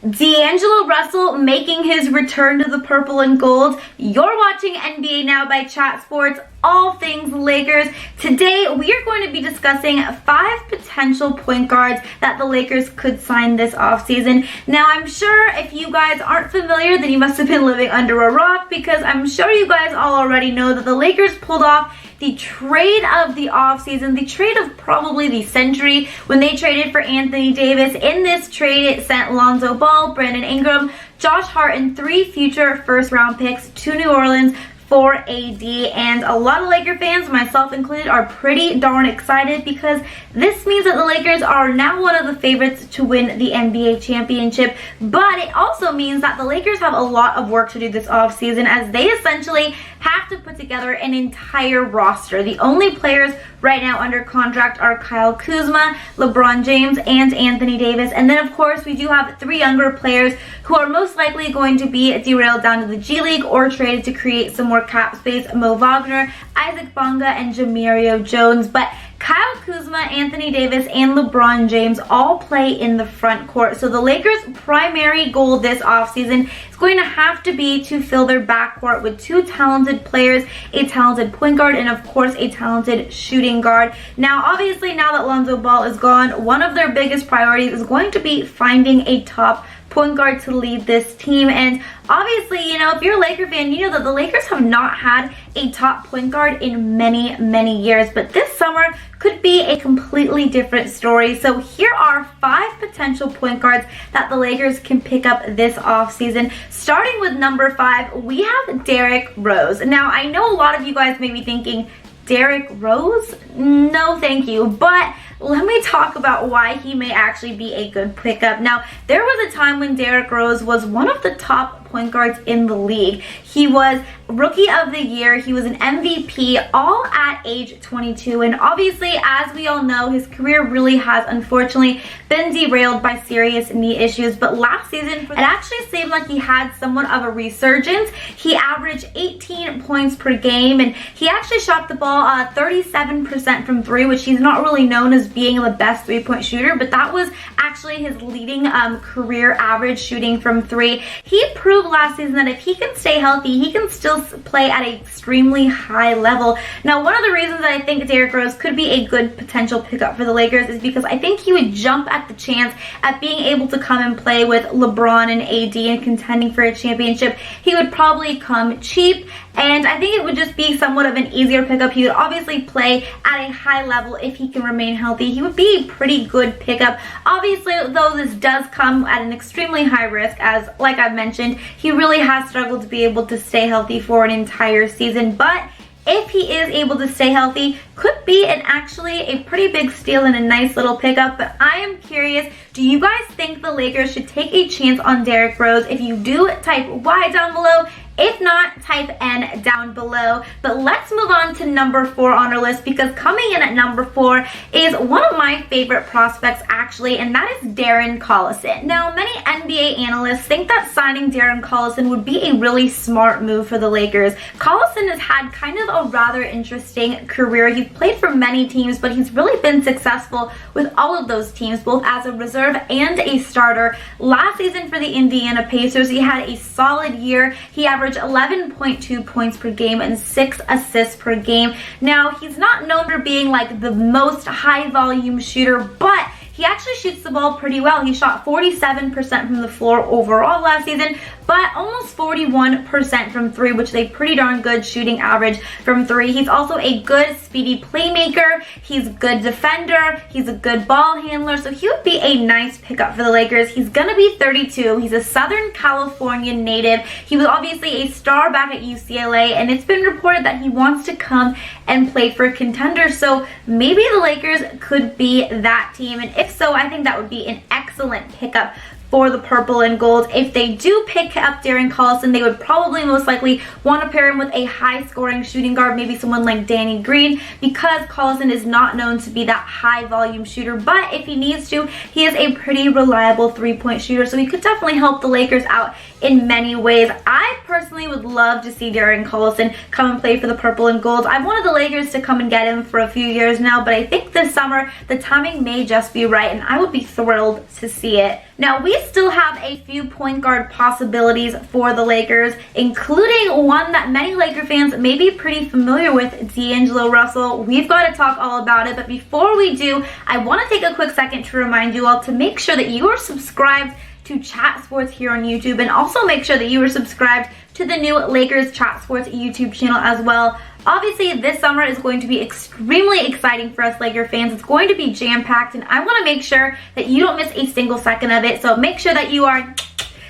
D'Angelo Russell making his return to the purple and gold. You're watching NBA Now by Chat Sports, all things Lakers. Today, we are going to be discussing 5 potential point guards that the Lakers could sign this offseason. Now, I'm sure if you guys aren't familiar, then you must have been living under a rock, because I'm sure you guys all already know that the Lakers pulled off the trade of the offseason, the trade of probably the century, when they traded for Anthony Davis. In this trade, it sent Lonzo Ball, Brandon Ingram, Josh Hart, and 3 future first-round picks to New Orleans for AD, and a lot of Laker fans, myself included, are pretty darn excited, because this means that the Lakers are now one of the favorites to win the NBA championship. But it also means that the Lakers have a lot of work to do this offseason, as they essentially have to put together an entire roster. The only players right now under contract are Kyle Kuzma, LeBron James, and Anthony Davis. And then, of course, we do have 3 younger players who are most likely going to be derailed down to the G League or traded to create some more cap space: Mo Wagner, Isaac Bonga, and Jamario Jones. But Kyle Kuzma, Anthony Davis, and LeBron James all play in the front court. So the Lakers' primary goal this offseason is going to have to be to fill their backcourt with 2 talented players, a talented point guard, and of course a talented shooting guard. Now, obviously, now that Lonzo Ball is gone, one of their biggest priorities is going to be finding a top point guard to lead this team. And obviously, you know, if you're a Laker fan, you know that the Lakers have not had a top point guard in many, many years. But this summer could be a completely different story. So here are 5 potential point guards that the Lakers can pick up this offseason. Starting with number 5, we have Derrick Rose. Now, I know a lot of you guys may be thinking, Derrick Rose? No, thank you. But let me talk about why he may actually be a good pickup. Now, there was a time when Derrick Rose was one of the top point guards in the league. He was Rookie of the Year. He was an MVP, all at age 22. And obviously, as we all know, his career really has unfortunately been derailed by serious knee issues. But last season, it actually seemed like he had somewhat of a resurgence. He averaged 18 points per game, and he actually shot the ball 37% from 3, which he's not really known as being the best 3-point shooter, but that was actually his leading career average shooting from 3. He proved last season that if he can stay healthy, he can still play at an extremely high level. Now, one of the reasons that I think Derrick Rose could be a good potential pickup for the Lakers is because I think he would jump at the chance at being able to come and play with LeBron and AD and contending for a championship. He would probably come cheap, and I think it would just be somewhat of an easier pickup. He would obviously play at a high level if he can remain healthy. He would be a pretty good pickup. Obviously, though, this does come at an extremely high risk, as, like I've mentioned, he really has struggled to be able to stay healthy for an entire season. But if he is able to stay healthy, could be actually a pretty big steal and a nice little pickup. But I am curious, do you guys think the Lakers should take a chance on Derrick Rose? If you do, type Y down below. If not, type N down below. But let's move on to number 4 on our list, because coming in at number 4 is one of my favorite prospects, actually, and that is Darren Collison. Now, many NBA analysts think that signing Darren Collison would be a really smart move for the Lakers. Collison has had kind of a rather interesting career. He's played for many teams, but he's really been successful with all of those teams, both as a reserve and a starter. Last season for the Indiana Pacers, he had a solid year. He averaged 11.2 points per game and 6 assists per game. Now, he's not known for being like the most high volume shooter, but he actually shoots the ball pretty well. He shot 47% from the floor overall last season, but almost 41% from 3, which is a pretty darn good shooting average from 3. He's also a good speedy playmaker. He's a good defender. He's a good ball handler. So he would be a nice pickup for the Lakers. He's gonna be 32. He's a Southern California native. He was obviously a star back at UCLA, and it's been reported that he wants to come and play for a contender. So maybe the Lakers could be that team. And if so, I think that would be an excellent pickup for the purple and gold. If they do pick up Darren Collison, they would probably most likely want to pair him with a high-scoring shooting guard, maybe someone like Danny Green, because Collison is not known to be that high-volume shooter. But if he needs to, he is a pretty reliable 3-point shooter, so he could definitely help the Lakers out in many ways. I personally would love to see Darren Collison come and play for the purple and gold. I've wanted the Lakers to come and get him for a few years now, but I think this summer the timing may just be right, and I would be thrilled to see it. Now, we still have a few point guard possibilities for the Lakers, including one that many Laker fans may be pretty familiar with, D'Angelo Russell. We've got to talk all about it, but before we do, I want to take a quick second to remind you all to make sure that you are subscribed to Chat Sports here on YouTube, and also make sure that you are subscribed to the new Lakers Chat Sports YouTube channel as well. Obviously, this summer is going to be extremely exciting for us Laker fans. It's going to be jam-packed, and I want to make sure that you don't miss a single second of it. So make sure that you are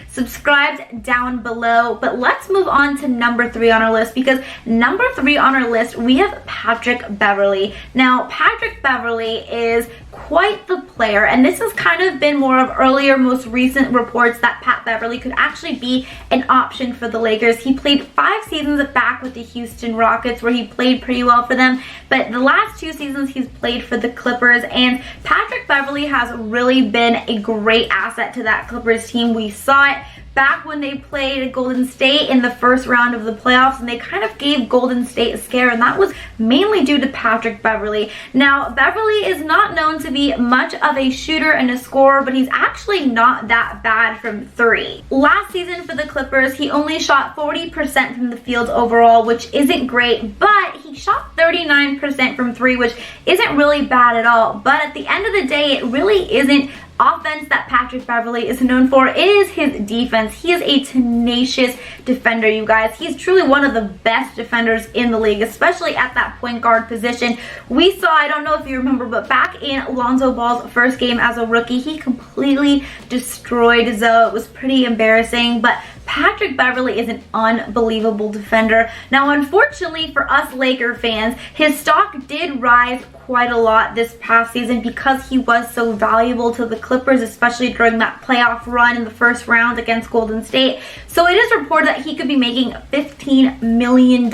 subscribed down below. But let's move on to number 3 on our list, because number 3 on our list, we have Patrick Beverley. Now, Patrick Beverley is quite the player, and this has kind of been more of earlier, most recent reports that Pat Beverley could actually be an option for the Lakers. He played 5 seasons back with the Houston Rockets, where he played pretty well for them, but the last 2 seasons he's played for the Clippers, and Patrick Beverley has really been a great asset to that Clippers team. We saw it back when they played Golden State in the first round of the playoffs, and they kind of gave Golden State a scare, and that was mainly due to Patrick Beverley. Now, Beverley is not known to be much of a shooter and a scorer, but he's actually not that bad from 3. Last season for the Clippers, he only shot 40% from the field overall, which isn't great, but he shot 39% from 3, which isn't really bad at all. But at the end of the day, it really isn't offense that Patrick Beverley is known for. It is his defense. He is a tenacious defender, you guys. He's truly one of the best defenders in the league, especially at that point guard position. We saw, I don't know if you remember, but back in Lonzo Ball's first game as a rookie, he completely destroyed Zoe. It was pretty embarrassing, but Patrick Beverley is an unbelievable defender. Now, unfortunately for us Laker fans, his stock did rise quite a lot this past season because he was so valuable to the Clippers, especially during that playoff run in the first round against Golden State. So it is reported that he could be making $15 million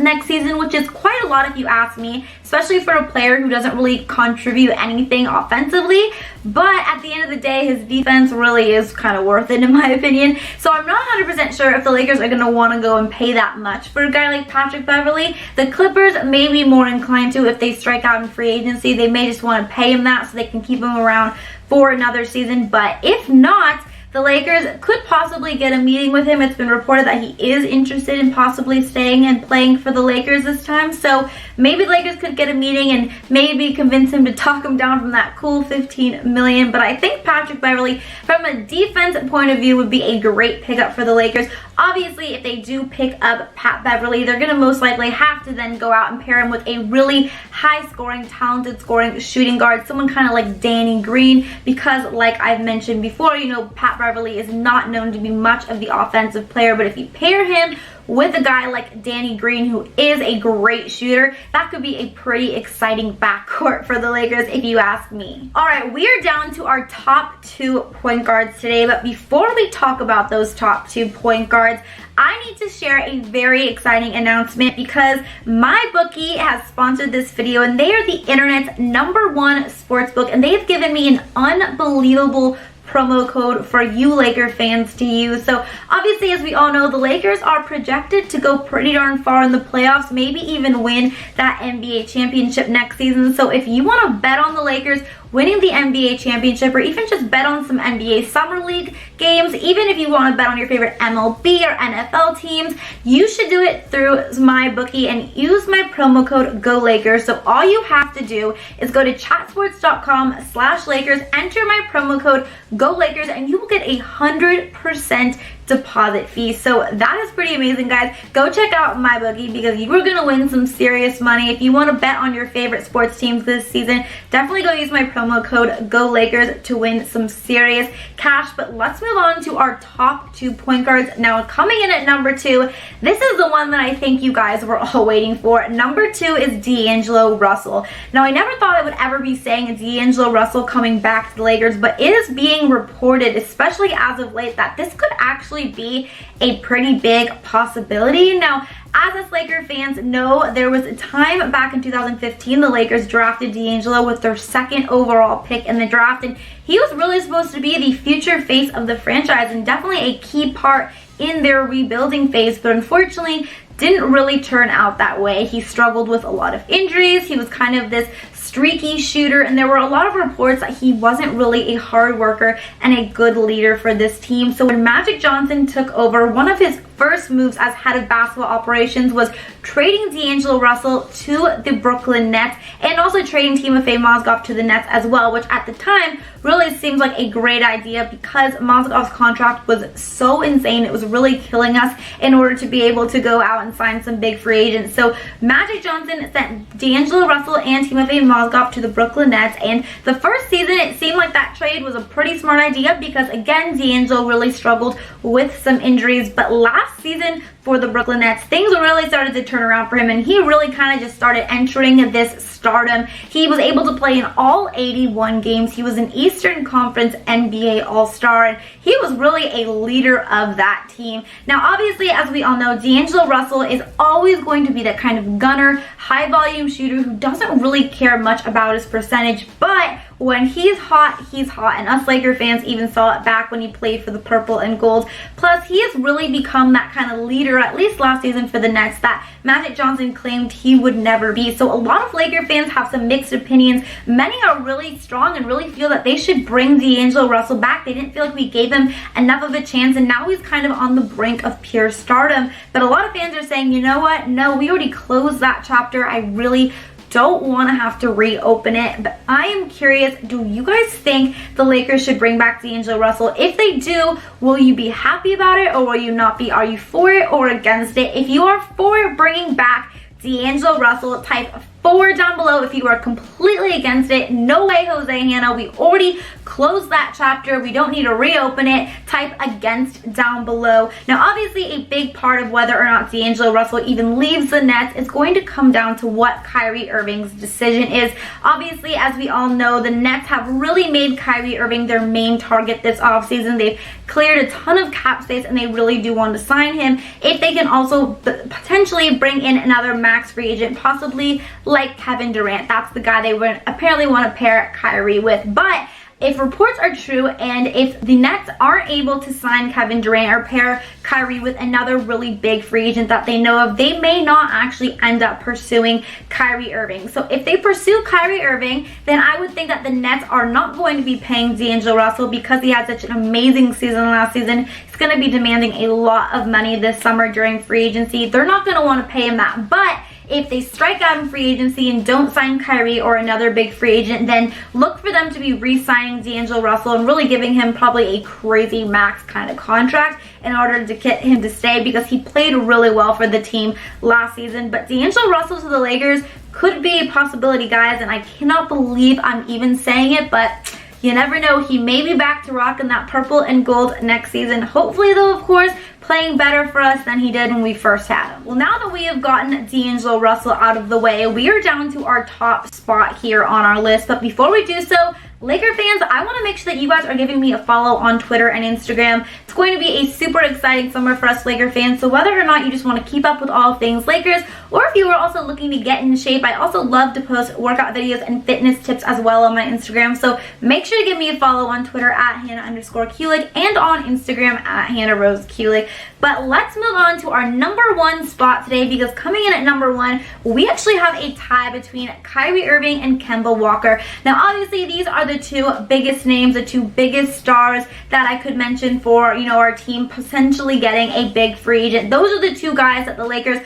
next season, which is quite a lot if you ask me, especially for a player who doesn't really contribute anything offensively. But at the end of the day, his defense really is kind of worth it, in my opinion. So I'm not 100% sure if the Lakers are going to want to go and pay that much for a guy like Patrick Beverley. The Clippers may be more inclined to if they strike out in free agency. They may just want to pay him that so they can keep him around for another season. But if not, the Lakers could possibly get a meeting with him. It's been reported that he is interested in possibly staying and playing for the Lakers this time. So maybe the Lakers could get a meeting and maybe convince him to talk him down from that cool $15 million. But I think Patrick Beverley, from a defense point of view, would be a great pickup for the Lakers. Obviously, if they do pick up Pat Beverley, they're going to most likely have to then go out and pair him with a really high-scoring, talented scoring shooting guard, someone kind of like Danny Green, because like I've mentioned before, you know, Pat Beverley is not known to be much of the offensive player, but if you pair him with a guy like Danny Green, who is a great shooter, that could be a pretty exciting backcourt for the Lakers, if you ask me. All right, we are down to our top 2 point guards today, but before we talk about those top 2 point guards, I need to share a very exciting announcement, because MyBookie has sponsored this video, and they are the internet's #1 sportsbook, and they've given me an unbelievable promo code for you Laker fans to use. So obviously, as we all know, the Lakers are projected to go pretty darn far in the playoffs, maybe even win that NBA championship next season. So if you want to bet on the Lakers winning the NBA championship, or even just bet on some NBA Summer League games, even if you want to bet on your favorite MLB or NFL teams, you should do it through MyBookie and use my promo code GOLAKERS. So all you have to do is go to chatsports.com/Lakers, enter my promo code GOLAKERS, and you will get 100% deposit fee. So that is pretty amazing, guys. Go check out MyBookie, because you are going to win some serious money. If you want to bet on your favorite sports teams this season, definitely go use my promo code GOLAKERS to win some serious cash. But let's move on to our top 2 point guards. Now, coming in at number 2, this is the one that I think you guys were all waiting for. Number 2 is D'Angelo Russell. Now, I never thought I would ever be saying D'Angelo Russell coming back to the Lakers, but it is being reported, especially as of late, that this could actually be a pretty big possibility. Now, as us Laker fans know, there was a time back in 2015 the Lakers drafted D'Angelo with their 2nd overall pick in the draft, and he was really supposed to be the future face of the franchise and definitely a key part in their rebuilding phase, but unfortunately didn't really turn out that way. He struggled with a lot of injuries. He was kind of this streaky shooter, and there were a lot of reports that he wasn't really a hard worker and a good leader for this team. So when Magic Johnson took over, one of his first moves as head of basketball operations was trading D'Angelo Russell to the Brooklyn Nets, and also trading Timofey Mozgov to the Nets as well, which at the time really seems like a great idea because Mozgov's contract was so insane. It was really killing us in order to be able to go out and sign some big free agents. So Magic Johnson sent D'Angelo Russell and Timofey Mozgov to the Brooklyn Nets, and the first season it seemed like that trade was a pretty smart idea because, again, D'Angelo really struggled with some injuries, but last season for the Brooklyn Nets, things really started to turn around for him, and he really kind of just started entering this stardom. He was able to play in all 81 games. He was an Eastern Conference NBA All-Star, and he was really a leader of that team. Now, obviously, as we all know, D'Angelo Russell is always going to be that kind of gunner, high-volume shooter who doesn't really care much about his percentage, but when he's hot, and us Laker fans even saw it back when he played for the purple and gold. Plus, he has really become that kind of leader, at least last season for the Nets, that Magic Johnson claimed he would never be. So a lot of Laker fans have some mixed opinions. Many are really strong and really feel that they should bring D'Angelo Russell back. They didn't feel like we gave him enough of a chance, and now he's kind of on the brink of pure stardom. But a lot of fans are saying, you know what? No, we already closed that chapter. I really don't want to have to reopen it. But I am curious, do you guys think the Lakers should bring back D'Angelo Russell? If they do, will you be happy about it or will you not be? Are you for it or against it? If you are for bringing back D'Angelo Russell, type 4 down below. If you are completely against it, no way, Jose Hannah. We already closed that chapter. We don't need to reopen it. Type against down below. Now, obviously, a big part of whether or not D'Angelo Russell even leaves the Nets is going to come down to what Kyrie Irving's decision is. Obviously, as we all know, the Nets have really made Kyrie Irving their main target this offseason. They've cleared a ton of cap space, and they really do want to sign him. If they can also potentially bring in another max free agent, possibly like Kevin Durant. That's the guy they would apparently want to pair Kyrie with. But if reports are true, and if the Nets aren't able to sign Kevin Durant or pair Kyrie with another really big free agent that they know of, they may not actually end up pursuing Kyrie Irving. So if they pursue Kyrie Irving, then I would think that the Nets are not going to be paying D'Angelo Russell because he had such an amazing season last season. He's going to be demanding a lot of money this summer during free agency. They're not going to want to pay him that. But if they strike out in free agency and don't sign Kyrie or another big free agent, then look for them to be re-signing D'Angelo Russell and really giving him probably a crazy max kind of contract in order to get him to stay, because he played really well for the team last season. But D'Angelo Russell to the Lakers could be a possibility, guys, and I cannot believe I'm even saying it, but you never know. He may be back to rocking that purple and gold next season. Hopefully, though, of course, playing better for us than he did when we first had him. Well, now that we have gotten D'Angelo Russell out of the way, we are down to our top spot here on our list. But before we do so, Laker fans, I want to make sure that you guys are giving me a follow on Twitter and Instagram. It's going to be a super exciting summer for us Laker fans, so whether or not you just want to keep up with all things Lakers, or if you are also looking to get in shape, I also love to post workout videos and fitness tips as well on my Instagram, so make sure to give me a follow on Twitter at Hannah_Kulik and on Instagram at HannahRoseKulik. But let's move on to our number 1 spot today, because coming in at number 1, we actually have a tie between Kyrie Irving and Kemba Walker. Now, obviously, these are the 2 biggest names, the 2 biggest stars that I could mention for, our team potentially getting a big free agent. Those are the 2 guys that the Lakers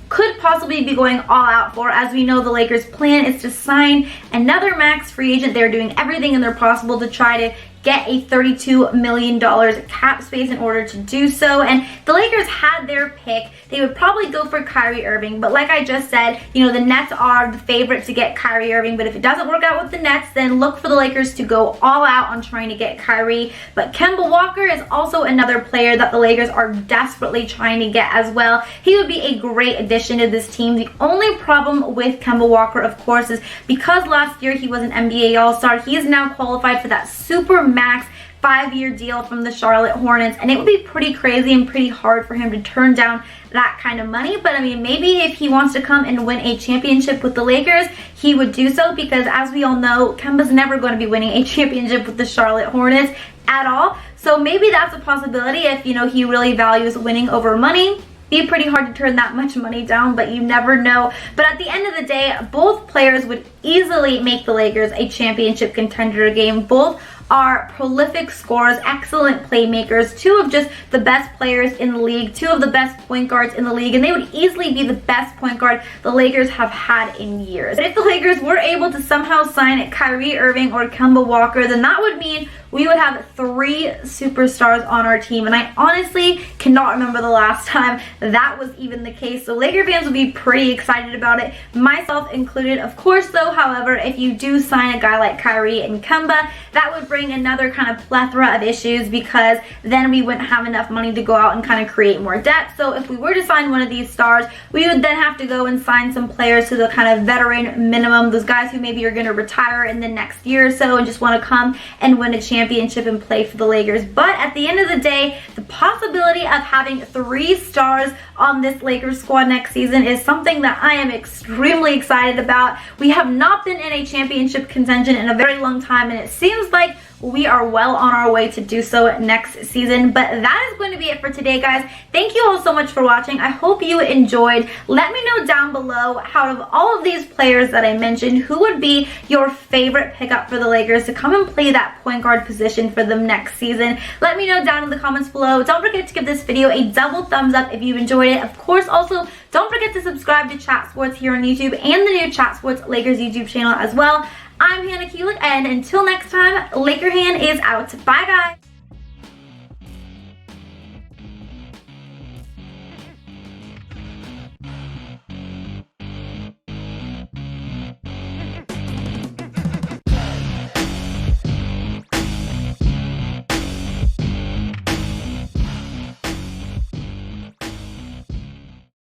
could possibly be going all out for. As we know, the Lakers' plan is to sign another max free agent. They're doing everything in their possible to try to get a $32 million cap space in order to do so. And the Lakers had their pick. They would probably go for Kyrie Irving. But like I just said, the Nets are the favorite to get Kyrie Irving. But if it doesn't work out with the Nets, then look for the Lakers to go all out on trying to get Kyrie. But Kemba Walker is also another player that the Lakers are desperately trying to get as well. He would be a great addition to this team. The only problem with Kemba Walker, of course, is because last year he was an NBA All-Star, he is now qualified for that super max 5-year deal from the Charlotte Hornets, and it would be pretty crazy and pretty hard for him to turn down that kind of money. But I mean, maybe if he wants to come and win a championship with the Lakers, he would do so, because as we all know, Kemba's never going to be winning a championship with the Charlotte Hornets at all. So maybe that's a possibility if he really values winning over money. be pretty hard to turn that much money down, but you never know. But at the end of the day, both players would easily make the Lakers a championship contender game. Both are prolific scorers, excellent playmakers, two of just the best players in the league, two of the best point guards in the league, and they would easily be the best point guard the Lakers have had in years. But if the Lakers were able to somehow sign Kyrie Irving or Kemba Walker, then that would mean we would have 3 superstars on our team, and I honestly cannot remember the last time that was even the case. So Laker fans would be pretty excited about it, myself included. Of course though, however, if you do sign a guy like Kyrie and Kemba, that would bring another kind of plethora of issues, because then we wouldn't have enough money to go out and kind of create more depth. So if we were to sign one of these stars, we would then have to go and sign some players to the kind of veteran minimum, those guys who maybe are going to retire in the next year or so and just want to come and win a championship and play for the Lakers. But at the end of the day, the possibility of having 3 stars on this Lakers squad next season is something that I am extremely excited about. We have not been in a championship contention in a very long time, and it seems like we are well on our way to do so next season. But that is going to be it for today, guys. Thank you all so much for watching. I hope you enjoyed. Let me know down below, out of all of these players that I mentioned, who would be your favorite pickup for the Lakers to come and play that point guard position for them next season. Let me know down in the comments below. Don't forget to give this video a double thumbs up if you enjoyed it. Of course, also don't forget to subscribe to Chat Sports here on YouTube and the new Chat Sports Lakers YouTube channel as well. I'm Hannah Kulik, and until next time, Laker Hand is out. Bye, guys.